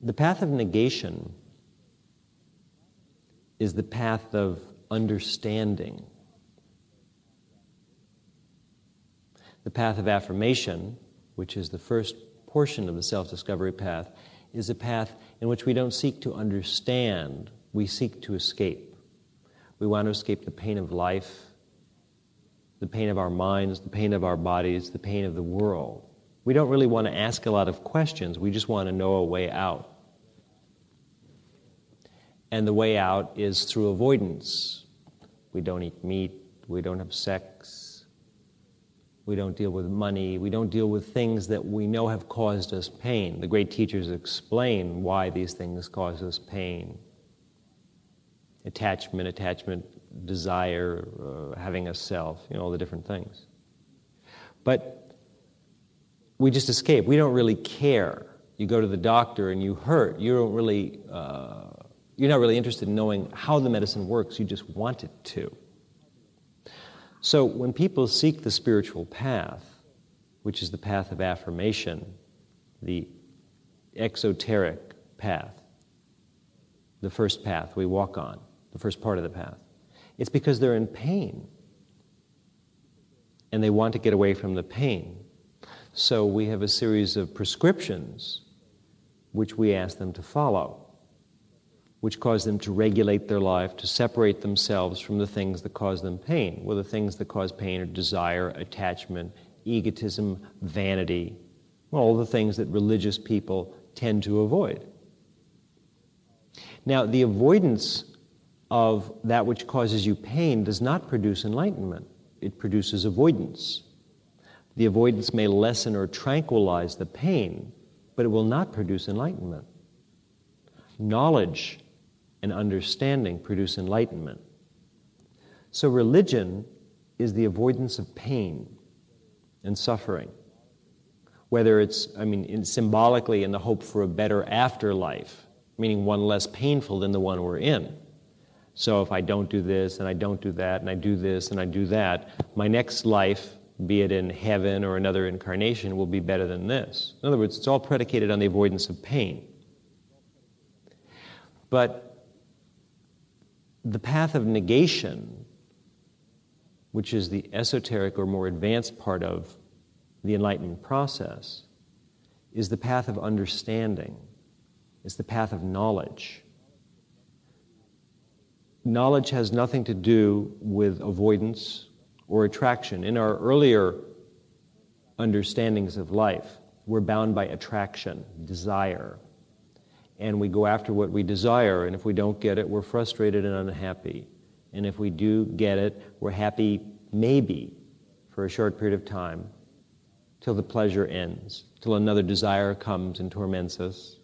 The path of negation is the path of understanding. The path of affirmation, which is the first portion of the self-discovery path, is a path in which we don't seek to understand, we seek to escape. We want to escape the pain of life, the pain of our minds, the pain of our bodies, the pain of the world. We don't really want to ask a lot of questions, we just want to know a way out. And the way out is through avoidance. We don't eat meat, we don't have sex, we don't deal with money, we don't deal with things that we know have caused us pain. The great teachers explain why these things cause us pain. Attachment, desire, having a self, all the different things. But we just escape. We don't really care. You go to the doctor and you hurt. You don't really, you're not really interested in knowing how the medicine works. You just want it to. So when people seek the spiritual path, which is the path of affirmation, the exoteric path, the first path we walk on, the first part of the path, it's because they're in pain and they want to get away from the pain. So we have a series of prescriptions which we ask them to follow, which cause them to regulate their life, to separate themselves from the things that cause them pain. Well, the things that cause pain are desire, attachment, egotism, vanity, all the things that religious people tend to avoid. Now, the avoidance of that which causes you pain does not produce enlightenment. It produces avoidance. The avoidance may lessen or tranquilize the pain, but it will not produce enlightenment. Knowledge and understanding produce enlightenment. So religion is the avoidance of pain and suffering. Whether it's, symbolically in the hope for a better afterlife, meaning one less painful than the one we're in. So if I don't do this, and I don't do that, and I do this, and I do that, my next life, be it in heaven or another incarnation, will be better than this. In other words, it's all predicated on the avoidance of pain. But the path of negation, which is the esoteric or more advanced part of the Enlightenment process, is the path of understanding. It's the path of knowledge. Knowledge has nothing to do with avoidance or attraction. In our earlier understandings of life, we're bound by attraction, desire. And we go after what we desire, and if we don't get it, we're frustrated and unhappy. And if we do get it, we're happy maybe for a short period of time, till the pleasure ends, till another desire comes and torments us.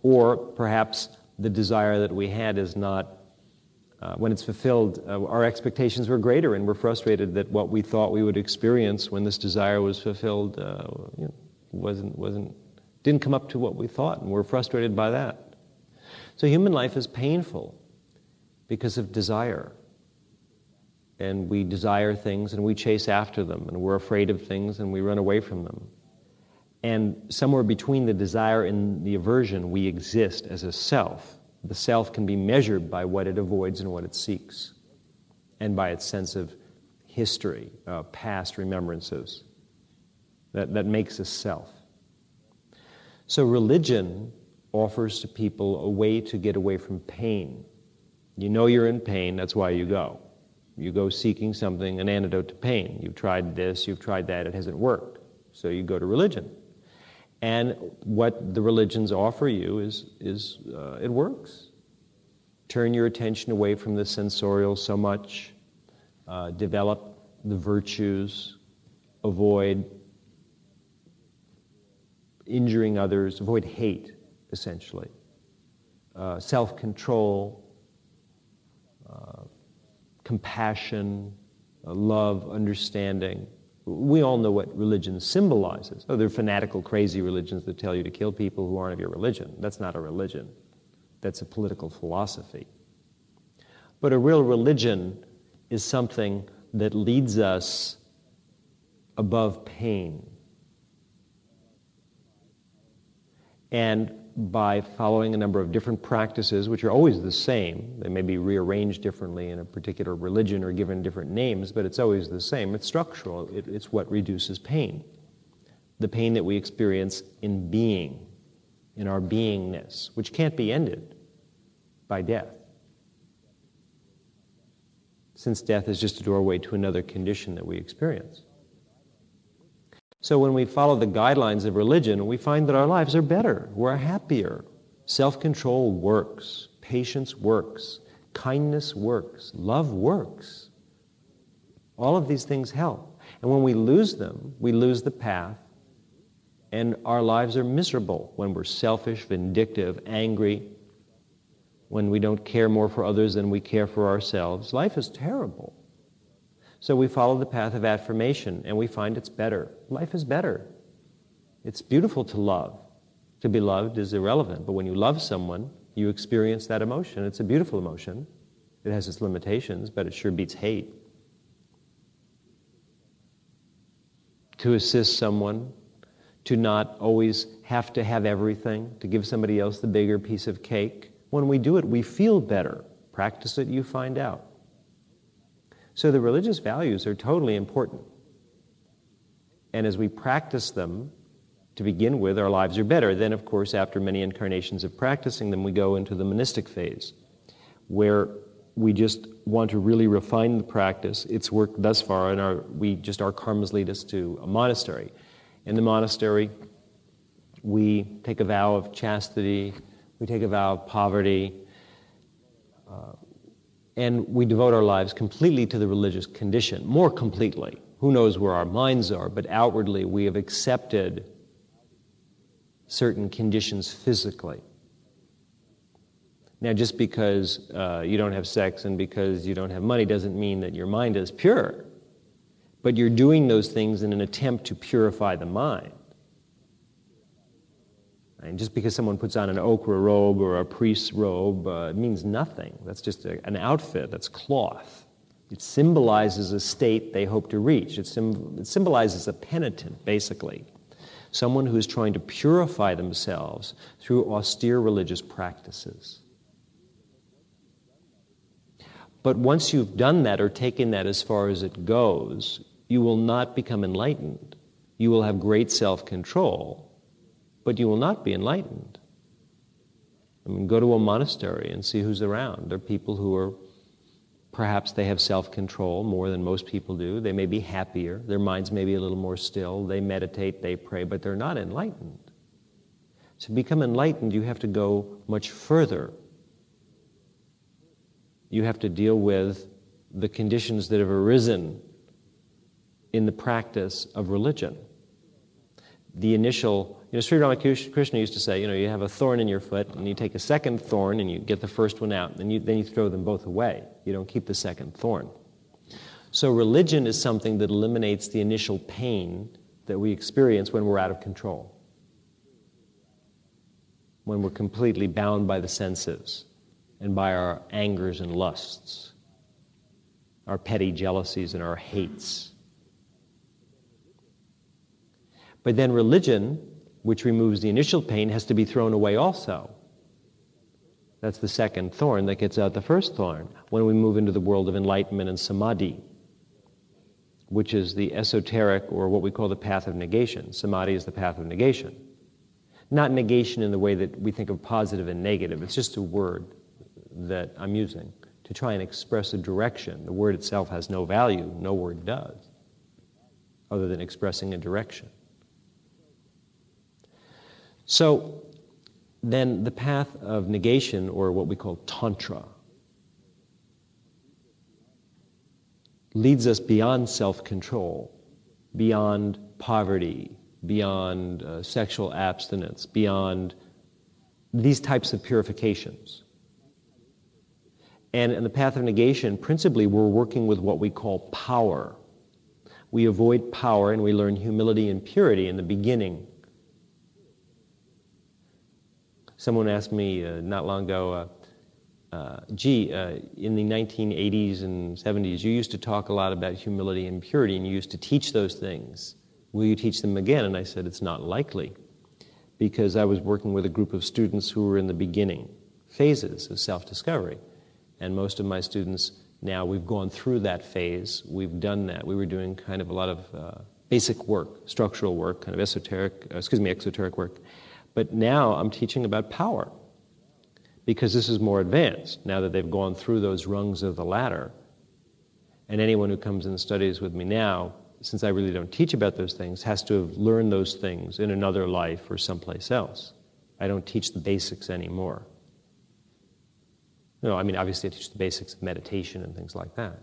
Or perhaps the desire that we had is not, when it's fulfilled, our expectations were greater, and we're frustrated that what we thought we would experience when this desire was fulfilled didn't come up to what we thought, and we're frustrated by that. So human life is painful because of desire. And we desire things, and we chase after them, and we're afraid of things, and we run away from them. And somewhere between the desire and the aversion, we exist as a self. The self can be measured by what it avoids and what it seeks, and by its sense of history, past remembrances. That makes us self. So religion offers to people a way to get away from pain. You know you're in pain, that's why you go. You go seeking something, an antidote to pain. You've tried this, you've tried that, it hasn't worked. So you go to religion. And what the religions offer you is it works. Turn your attention away from the sensorial so much, develop the virtues, avoid injuring others, avoid hate, essentially. Self-control, compassion, love, understanding. We all know what religion symbolizes. Oh, there are fanatical, crazy religions that tell you to kill people who aren't of your religion. That's not a religion. That's a political philosophy. But a real religion is something that leads us above pain. And by following a number of different practices, which are always the same, they may be rearranged differently in a particular religion or given different names, but it's always the same. It's structural. It's what reduces pain. The pain that we experience in being, in our beingness, which can't be ended by death, since death is just a doorway to another condition that we experience. So when we follow the guidelines of religion, we find that our lives are better, we're happier. Self-control works, patience works, kindness works, love works. All of these things help. And when we lose them, we lose the path, and our lives are miserable when we're selfish, vindictive, angry, when we don't care more for others than we care for ourselves. Life is terrible. So we follow the path of affirmation, and we find it's better. Life is better. It's beautiful to love. To be loved is irrelevant, but when you love someone, you experience that emotion. It's a beautiful emotion. It has its limitations, but it sure beats hate. To assist someone, to not always have to have everything, to give somebody else the bigger piece of cake. When we do it, we feel better. Practice it, you find out. So the religious values are totally important. And as we practice them, to begin with, our lives are better. Then, of course, after many incarnations of practicing them, we go into the monastic phase, where we just want to really refine the practice. It's worked thus far, and our karmas lead us to a monastery. In the monastery, we take a vow of chastity, we take a vow of poverty, and we devote our lives completely to the religious condition, more completely. Who knows where our minds are, but outwardly we have accepted certain conditions physically. Now, just because you don't have sex and because you don't have money doesn't mean that your mind is pure. But you're doing those things in an attempt to purify the mind. And just because someone puts on an ochre robe or a priest's robe, it means nothing. That's just an outfit, that's cloth. It symbolizes a state they hope to reach. It symbolizes a penitent, basically. Someone who is trying to purify themselves through austere religious practices. But once you've done that or taken that as far as it goes, you will not become enlightened. You will have great self-control, but you will not be enlightened. I mean, go to a monastery and see who's around. There are people who are, perhaps they have self-control more than most people do. They may be happier. Their minds may be a little more still. They meditate, they pray, but they're not enlightened. To become enlightened, you have to go much further. You have to deal with the conditions that have arisen in the practice of religion. The initial, Sri Ramakrishna used to say, you have a thorn in your foot, and you take a second thorn, and you get the first one out, and then you throw them both away. You don't keep the second thorn. So religion is something that eliminates the initial pain that we experience when we're out of control, when we're completely bound by the senses and by our angers and lusts, our petty jealousies and our hates. But then religion, which removes the initial pain, has to be thrown away also. That's the second thorn that gets out the first thorn when we move into the world of enlightenment and samadhi, which is the esoteric, or what we call the path of negation. Samadhi is the path of negation. Not negation in the way that we think of positive and negative. It's just a word that I'm using to try and express a direction. The word itself has no value. No word does, other than expressing a direction. So then the path of negation, or what we call tantra, leads us beyond self-control, beyond poverty, beyond sexual abstinence, beyond these types of purifications. And in the path of negation, principally, we're working with what we call power. We avoid power and we learn humility and purity in the beginning. Someone asked me not long ago, in the 1980s and 70s, you used to talk a lot about humility and purity, and you used to teach those things. Will you teach them again? And I said, it's not likely, because I was working with a group of students who were in the beginning phases of self-discovery. And most of my students now, we've gone through that phase, we've done that. We were doing kind of a lot of basic work, structural work, kind of exoteric work. But now I'm teaching about power, because this is more advanced, now that they've gone through those rungs of the ladder. And anyone who comes and studies with me now, since I really don't teach about those things, has to have learned those things in another life or someplace else. I don't teach the basics anymore. No, I mean, obviously I teach the basics of meditation and things like that.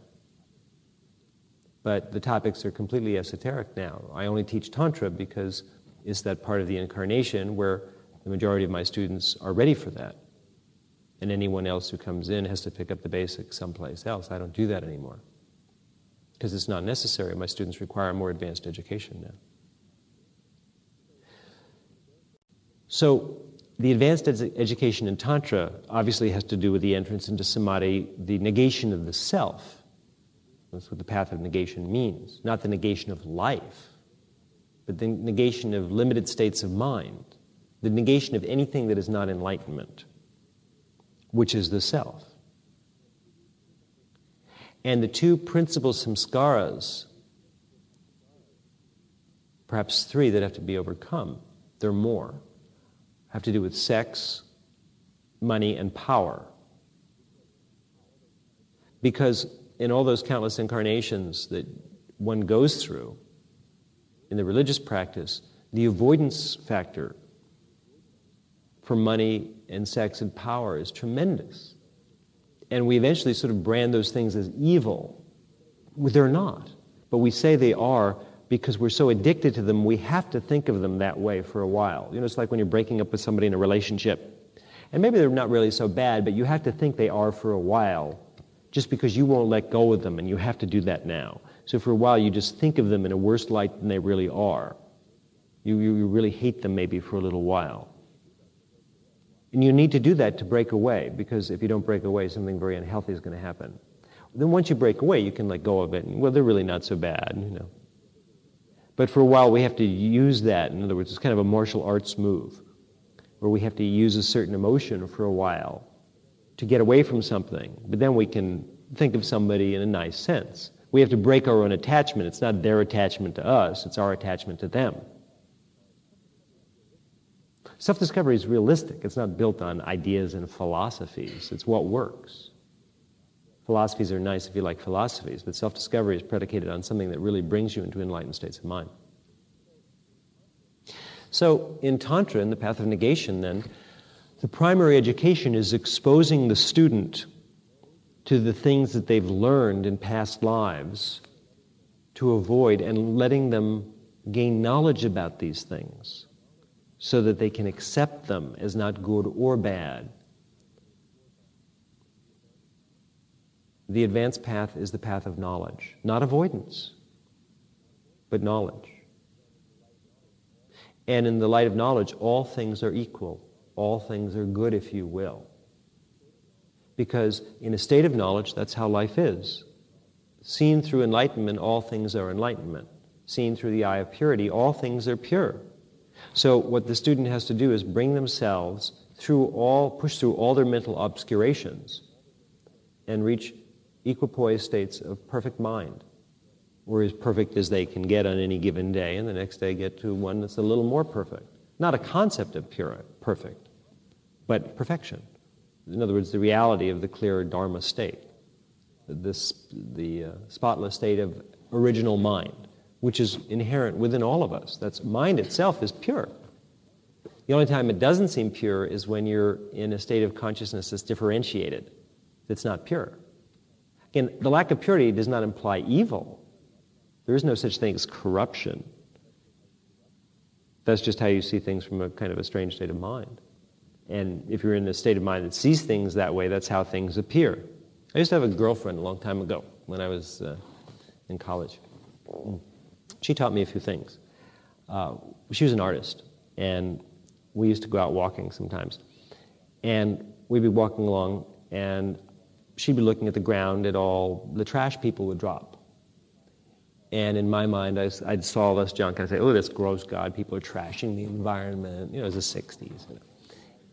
But the topics are completely esoteric now. I only teach Tantra because it's that part of the incarnation where the majority of my students are ready for that. And anyone else who comes in has to pick up the basics someplace else. I don't do that anymore, because it's not necessary. My students require more advanced education now. So the advanced education in Tantra obviously has to do with the entrance into samadhi, the negation of the self. That's what the path of negation means. Not the negation of life, but the negation of limited states of mind, the negation of anything that is not enlightenment, which is the self. And the two principal samskaras, perhaps three that have to be overcome, there are more, have to do with sex, money, and power. Because in all those countless incarnations that one goes through in the religious practice, the avoidance factor for money and sex and power is tremendous. And we eventually sort of brand those things as evil. They're not. But we say they are because we're so addicted to them, we have to think of them that way for a while. You know, it's like when you're breaking up with somebody in a relationship. And maybe they're not really so bad, but you have to think they are for a while, just because you won't let go of them, and you have to do that now. So for a while, you just think of them in a worse light than they really are. You really hate them maybe for a little while. And you need to do that to break away, because if you don't break away, something very unhealthy is going to happen. Then once you break away, you can let go of it, and well, they're really not so bad, you know. But for a while, we have to use that. In other words, it's kind of a martial arts move, where we have to use a certain emotion for a while to get away from something. But then we can think of somebody in a nice sense. We have to break our own attachment. It's not their attachment to us, it's our attachment to them. Self-discovery is realistic. It's not built on ideas and philosophies. It's what works. Philosophies are nice if you like philosophies, but self-discovery is predicated on something that really brings you into enlightened states of mind. So in Tantra, in the path of negation then, the primary education is exposing the student to the things that they've learned in past lives to avoid, and letting them gain knowledge about these things so that they can accept them as not good or bad. The advanced path is the path of knowledge, not avoidance, but knowledge. And in the light of knowledge, all things are equal. All things are good, if you will. Because in a state of knowledge, that's how life is. Seen through enlightenment, all things are enlightenment. Seen through the eye of purity, all things are pure. So what the student has to do is bring themselves push through all their mental obscurations and reach equipoise states of perfect mind, or as perfect as they can get on any given day, and the next day get to one that's a little more perfect. Not a concept of perfect, but perfection. In other words, the reality of the clear Dharma state, the spotless state of original mind, which is inherent within all of us. That's mind itself is pure. The only time it doesn't seem pure is when you're in a state of consciousness that's differentiated, that's not pure. Again, the lack of purity does not imply evil. There is no such thing as corruption. That's just how you see things from a kind of a strange state of mind. And if you're in a state of mind that sees things that way, that's how things appear. I used to have a girlfriend a long time ago when I was in college. She taught me a few things. She was an artist, and we used to go out walking sometimes. And we'd be walking along, and she'd be looking at the ground at all the trash people would drop. And in my mind, I'd saw all this junk, and I'd say, oh, this gross God, people are trashing the environment. It was the 60s.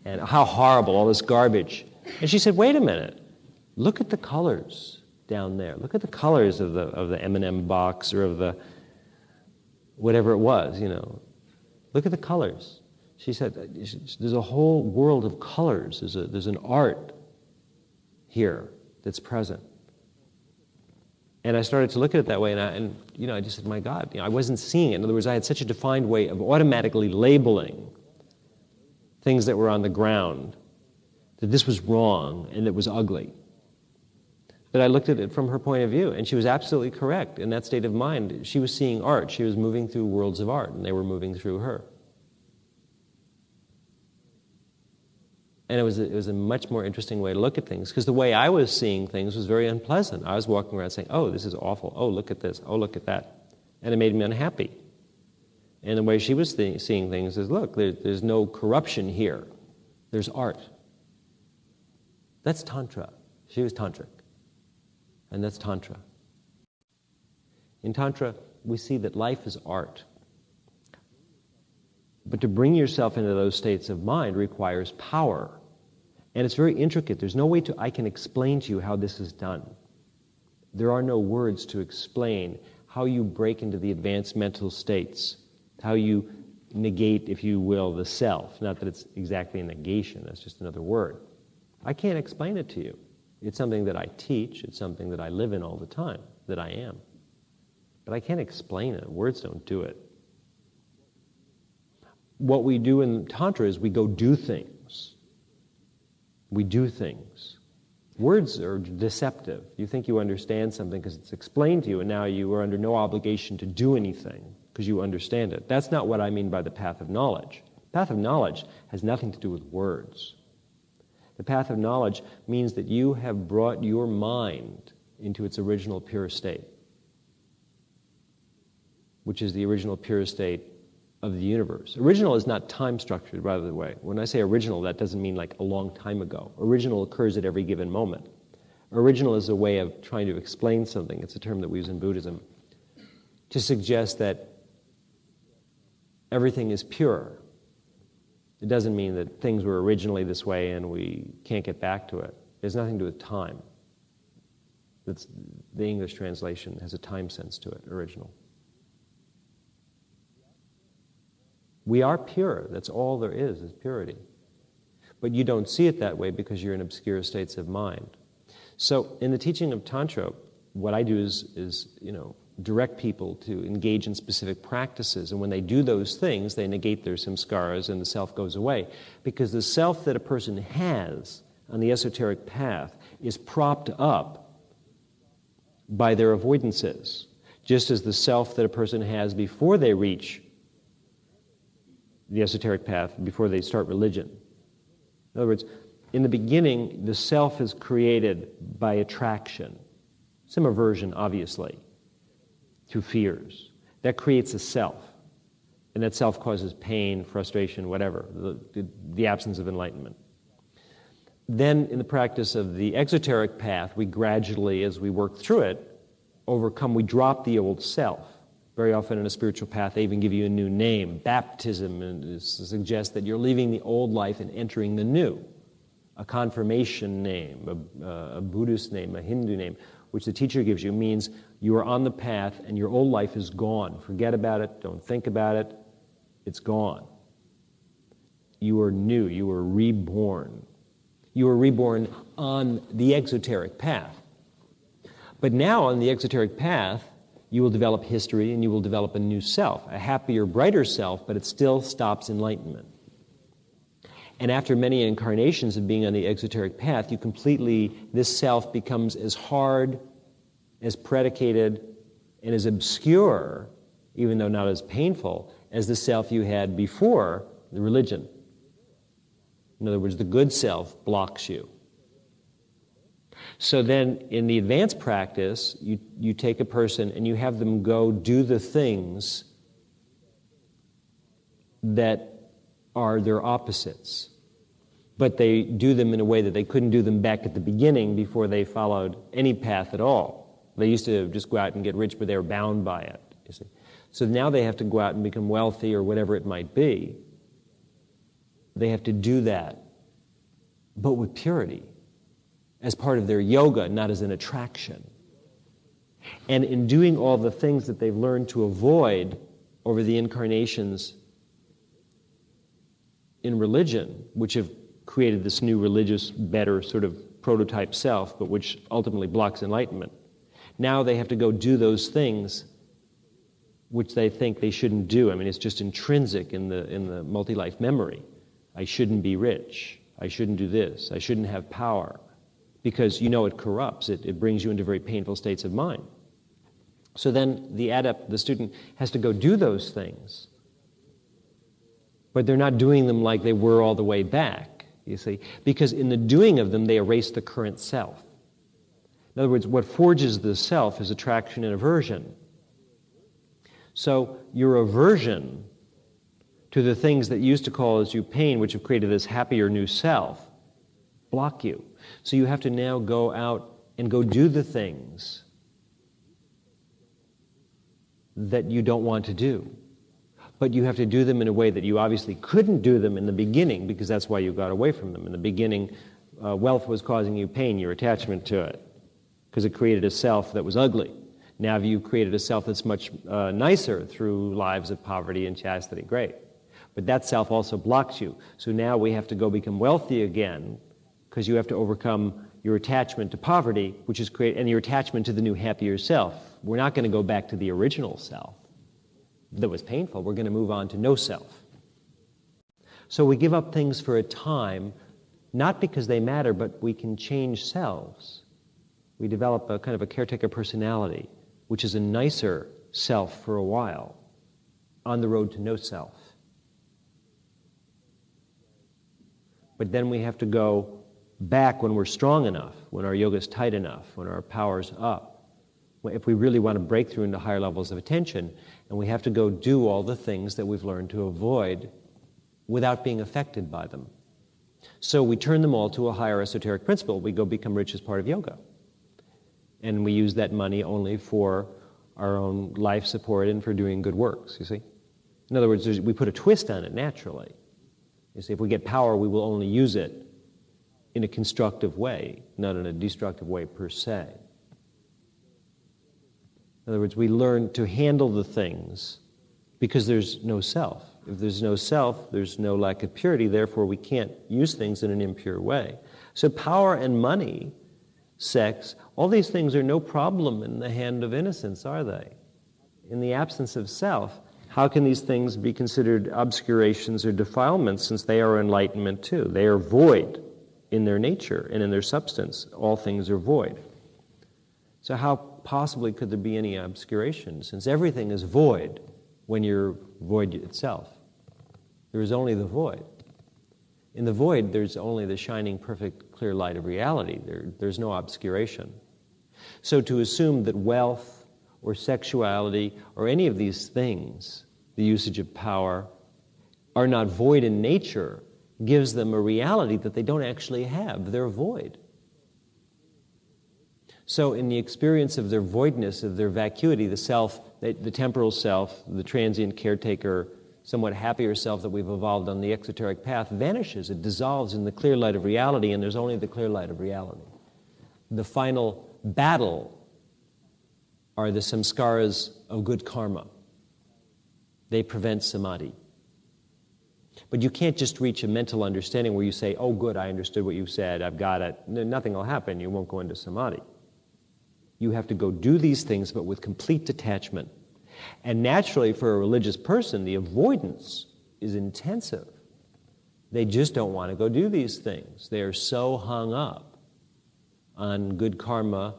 And how horrible, all this garbage. And she said, wait a minute, look at the colors down there. Look at the colors of the M&M box or of the whatever it was, Look at the colors. She said, there's a whole world of colors. There's an art here that's present. And I started to look at it that way, and I just said, my God, I wasn't seeing it. In other words, I had such a defined way of automatically labeling things that were on the ground, that this was wrong and it was ugly. But I looked at it from her point of view, and she was absolutely correct. In that state of mind, she was seeing art. She was moving through worlds of art, and they were moving through her. And it was a much more interesting way to look at things, because the way I was seeing things was very unpleasant. I was walking around saying, oh, this is awful. Oh, look at this. Oh, look at that. And it made me unhappy. And the way she was seeing things is, look, there's no corruption here. There's art. That's Tantra. She was Tantric. And that's Tantra. In Tantra, we see that life is art. But to bring yourself into those states of mind requires power. And it's very intricate. There's no way I can explain to you how this is done. There are no words to explain how you break into the advanced mental states, how you negate, if you will, the self. Not that it's exactly a negation, that's just another word. I can't explain it to you. It's something that I teach, it's something that I live in all the time, that I am. But I can't explain it. Words don't do it. What we do in Tantra is we go do things. We do things. Words are deceptive. You think you understand something because it's explained to you, and now you are under no obligation to do anything because you understand it. That's not what I mean by the path of knowledge. The path of knowledge has nothing to do with words. The path of knowledge means that you have brought your mind into its original pure state, which is the original pure state of the universe. Original is not time structured, by the way. When I say original, that doesn't mean like a long time ago. Original occurs at every given moment. Original is a way of trying to explain something. It's a term that we use in Buddhism to suggest that everything is pure. It doesn't mean that things were originally this way and we can't get back to it. It has nothing to do with time. The English translation has a time sense to it, original. We are pure. That's all there is purity. But you don't see it that way because you're in obscure states of mind. So in the teaching of Tantra, what I do is direct people to engage in specific practices. And when they do those things, they negate their samskaras and the self goes away. Because the self that a person has on the esoteric path is propped up by their avoidances, just as the self that a person has before they reach the esoteric path, before they start religion. In other words, in the beginning, the self is created by attraction, some aversion, obviously, to fears. That creates a self, and that self causes pain, frustration, whatever, the absence of enlightenment. Then, in the practice of the exoteric path, we gradually, as we work through it, we drop the old self. Very often in a spiritual path, they even give you a new name. Baptism suggests that you're leaving the old life and entering the new. A confirmation name, a Buddhist name, a Hindu name, which the teacher gives you, means you are on the path and your old life is gone. Forget about it. Don't think about it. It's gone. You are new. You are reborn. You are reborn on the exoteric path. But now on the exoteric path, you will develop history and you will develop a new self, a happier, brighter self, but it still stops enlightenment. And after many incarnations of being on the exoteric path, this self becomes as hard, as predicated, and as obscure, even though not as painful, as the self you had before the religion. In other words, the good self blocks you. So then, in the advanced practice, you take a person and you have them go do the things that are their opposites. But they do them in a way that they couldn't do them back at the beginning before they followed any path at all. They used to just go out and get rich, but they were bound by it, you see. So now they have to go out and become wealthy or whatever it might be. They have to do that, but with purity, as part of their yoga, not as an attraction. And in doing all the things that they've learned to avoid over the incarnations in religion, which have created this new religious, better sort of prototype self, but which ultimately blocks enlightenment. Now they have to go do those things which they think they shouldn't do. I mean, it's just intrinsic in the multi-life memory. I shouldn't be rich. I shouldn't do this. I shouldn't have power. Because you know it corrupts. It brings you into very painful states of mind. So then the student has to go do those things. But they're not doing them like they were all the way back, you see. Because in the doing of them, they erase the current self. In other words, what forges the self is attraction and aversion. So your aversion to the things that used to cause you pain, which have created this happier new self, block you. So you have to now go out and go do the things that you don't want to do. But you have to do them in a way that you obviously couldn't do them in the beginning, because that's why you got away from them. In the beginning, wealth was causing you pain, your attachment to it, because it created a self that was ugly. Now you've created a self that's much nicer through lives of poverty and chastity. Great. But that self also blocks you. So now we have to go become wealthy again, because you have to overcome your attachment to poverty, which is and your attachment to the new happier self. We're not going to go back to the original self that was painful. We're going to move on to no self. So we give up things for a time, not because they matter, but we can change selves. We develop a kind of a caretaker personality, which is a nicer self for a while, on the road to no self. But then we have to go back when we're strong enough, when our yoga's tight enough, when our power's up, if we really want to break through into higher levels of attention, and we have to go do all the things that we've learned to avoid without being affected by them. So we turn them all to a higher esoteric principle. We go become rich as part of yoga. And we use that money only for our own life support and for doing good works, you see? In other words, we put a twist on it naturally. You see, if we get power, we will only use it in a constructive way, not in a destructive way per se. In other words, we learn to handle the things because there's no self. If there's no self, there's no lack of purity, therefore we can't use things in an impure way. So power and money, sex, all these things are no problem in the hand of innocence, are they? In the absence of self, how can these things be considered obscurations or defilements, since they are enlightenment too? They are void in their nature and in their substance. All things are void. So how possibly could there be any obscuration, since everything is void when you're void itself? There is only the void. In the void, there's only the shining, perfect, clear light of reality. There's no obscuration. So to assume that wealth or sexuality or any of these things, the usage of power, are not void in nature gives them a reality that they don't actually have. They're void. So in the experience of their voidness, of their vacuity, the self, the temporal self, the transient caretaker, somewhat happier self that we've evolved on the exoteric path vanishes. It dissolves in the clear light of reality, and there's only the clear light of reality. The final battle are the samskaras of good karma. They prevent samadhi. But you can't just reach a mental understanding where you say, oh good, I understood what you said, I've got it. Nothing will happen, you won't go into samadhi. You have to go do these things, but with complete detachment. And naturally, for a religious person, the avoidance is intensive. They just don't want to go do these things. They are so hung up on good karma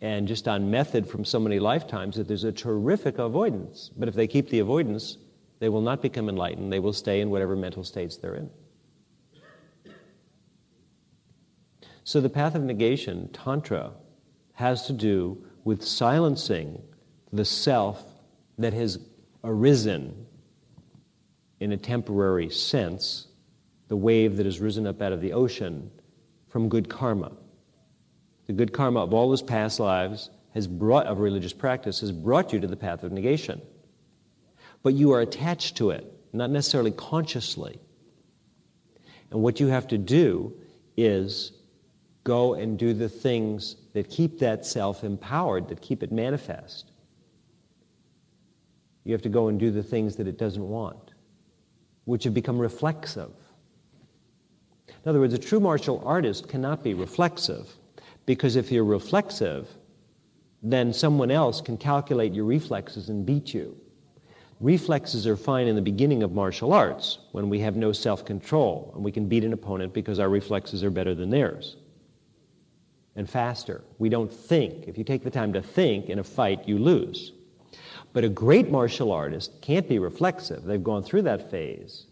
and just on method from so many lifetimes that there's a terrific avoidance. But if they keep the avoidance, they will not become enlightened. They will stay in whatever mental states they're in. So the path of negation, Tantra, has to do with silencing the self that has arisen in a temporary sense, the wave that has risen up out of the ocean from good karma. The good karma of all his past lives of religious practice has brought you to the path of negation. But you are attached to it, not necessarily consciously. And what you have to do is go and do the things that keep that self empowered, that keep it manifest. You have to go and do the things that it doesn't want, which have become reflexive. In other words, a true martial artist cannot be reflexive, because if you're reflexive, then someone else can calculate your reflexes and beat you. Reflexes are fine in the beginning of martial arts, when we have no self-control, and we can beat an opponent because our reflexes are better than theirs and faster. We don't think. If you take the time to think in a fight, you lose. But a great martial artist can't be reflexive. They've gone through that phase,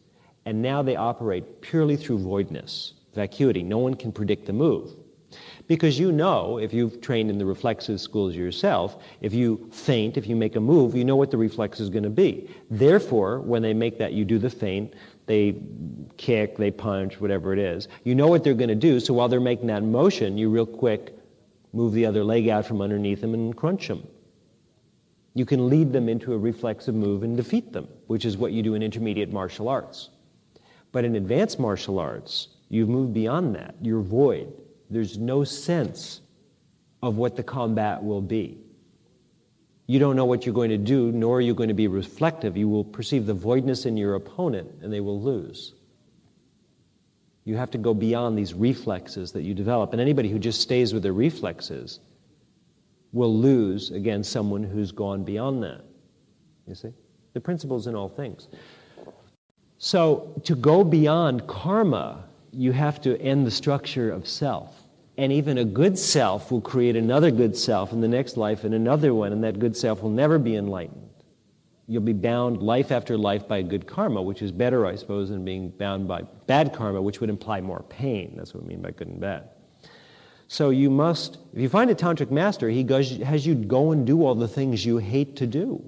and now they operate purely through voidness, vacuity. No one can predict the move. Because you know, if you've trained in the reflexive schools yourself, if you feint, if you make a move, you know what the reflex is going to be. Therefore, when they make that, you do the feint, they kick, they punch, whatever it is. You know what they're going to do, so while they're making that motion, you real quick move the other leg out from underneath them and crunch them. You can lead them into a reflexive move and defeat them, which is what you do in intermediate martial arts. But in advanced martial arts, you've moved beyond that. You're void. There's no sense of what the combat will be. You don't know what you're going to do, nor are you going to be reflective. You will perceive the voidness in your opponent, and they will lose. You have to go beyond these reflexes that you develop. And anybody who just stays with their reflexes will lose against someone who's gone beyond that. You see? The principle's in all things. So to go beyond karma, you have to end the structure of self. And even a good self will create another good self in the next life and another one, and that good self will never be enlightened. You'll be bound life after life by good karma, which is better, I suppose, than being bound by bad karma, which would imply more pain. That's what we mean by good and bad. So you must, if you find a tantric master, he has you go and do all the things you hate to do.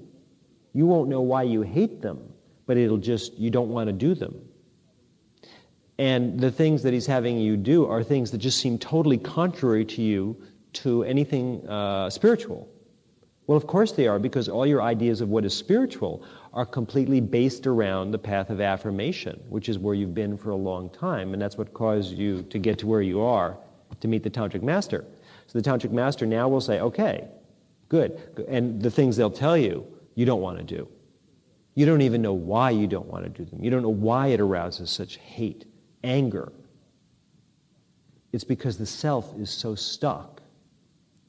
You won't know why you hate them, but it'll just, you don't want to do them. And the things that he's having you do are things that just seem totally contrary to you, to anything spiritual. Well, of course they are, because all your ideas of what is spiritual are completely based around the path of affirmation, which is where you've been for a long time, and that's what caused you to get to where you are, to meet the tantric master. So the tantric master now will say, okay, good. And the things they'll tell you, you don't want to do. You don't even know why you don't want to do them. You don't know why it arouses such hate, anger. It's because the self is so stuck.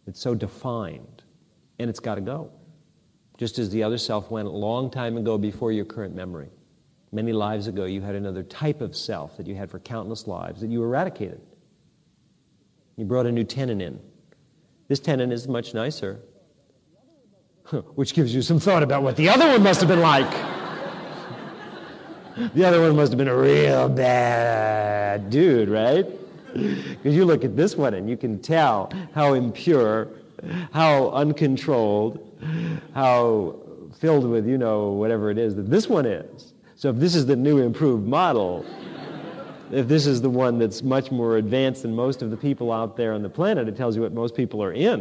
It's so defined. And it's got to go. Just as the other self went a long time ago before your current memory. Many lives ago, you had another type of self that you had for countless lives that you eradicated. You brought a new tenon in. This tenon is much nicer. Which gives you some thought about what the other one must have been like. The other one must have been a real bad dude, right? Because you look at this one and you can tell how impure, how uncontrolled, how filled with, whatever it is that this one is. So if this is the new improved model, if this is the one that's much more advanced than most of the people out there on the planet, it tells you what most people are in,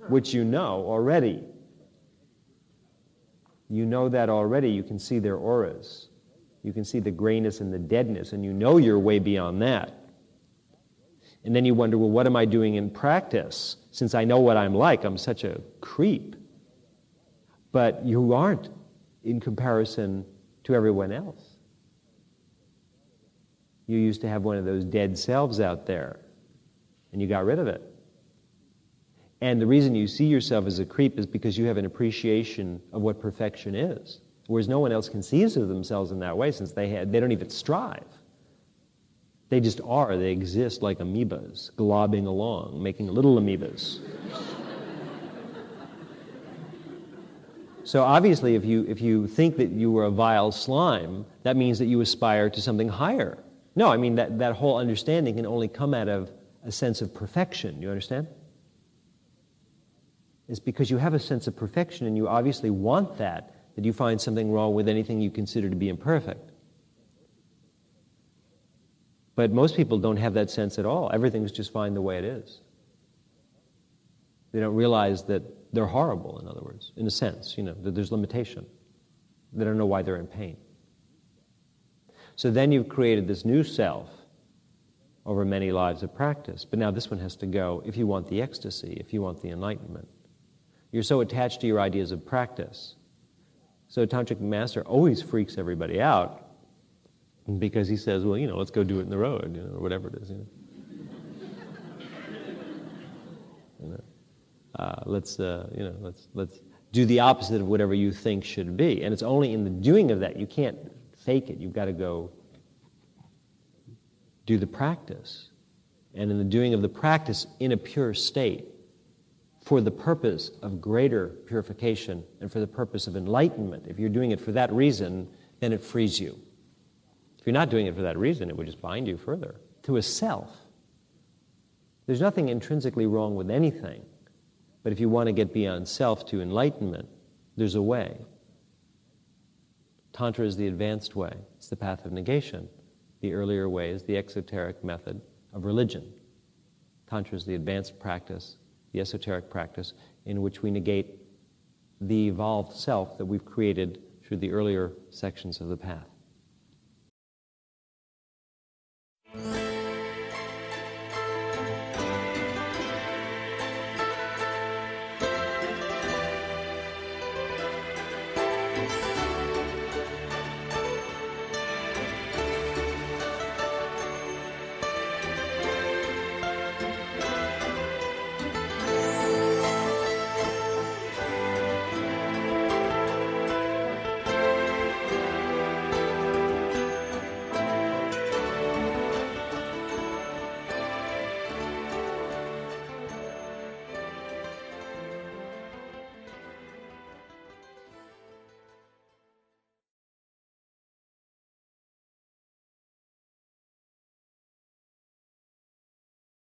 which you know already. You know that already. You can see their auras. You can see the grayness and the deadness, and you know you're way beyond that. And then you wonder, well, what am I doing in practice? Since I know what I'm like, I'm such a creep. But you aren't in comparison to everyone else. You used to have one of those dead selves out there, and you got rid of it. And the reason you see yourself as a creep is because you have an appreciation of what perfection is, whereas no one else conceives of themselves in that way, since they don't even strive. They just are. They exist like amoebas, globbing along, making little amoebas. So obviously, if you think that you were a vile slime, that means that you aspire to something higher. No, I mean, that whole understanding can only come out of a sense of perfection. You understand? It's because you have a sense of perfection and you obviously want that you find something wrong with anything you consider to be imperfect. But most people don't have that sense at all. Everything's just fine the way it is. They don't realize that They're horrible, in other words, in a sense, that there's limitation. They don't know why they're in pain. So then you've created this new self over many lives of practice. But now this one has to go if you want the ecstasy, if you want the enlightenment. You're so attached to your ideas of practice. So a tantric master always freaks everybody out because he says, well, let's go do it in the road, or whatever it is. Let's do the opposite of whatever you think should be. And it's only in the doing of that, you can't fake it. You've got to go do the practice. And in the doing of the practice in a pure state, for the purpose of greater purification and for the purpose of enlightenment, if you're doing it for that reason, then it frees you. If you're not doing it for that reason, it would just bind you further to a self. There's nothing intrinsically wrong with anything. But if you want to get beyond self to enlightenment, there's a way. Tantra is the advanced way. It's the path of negation. The earlier way is the exoteric method of religion. Tantra is the advanced practice, the esoteric practice, in which we negate the evolved self that we've created through the earlier sections of the path.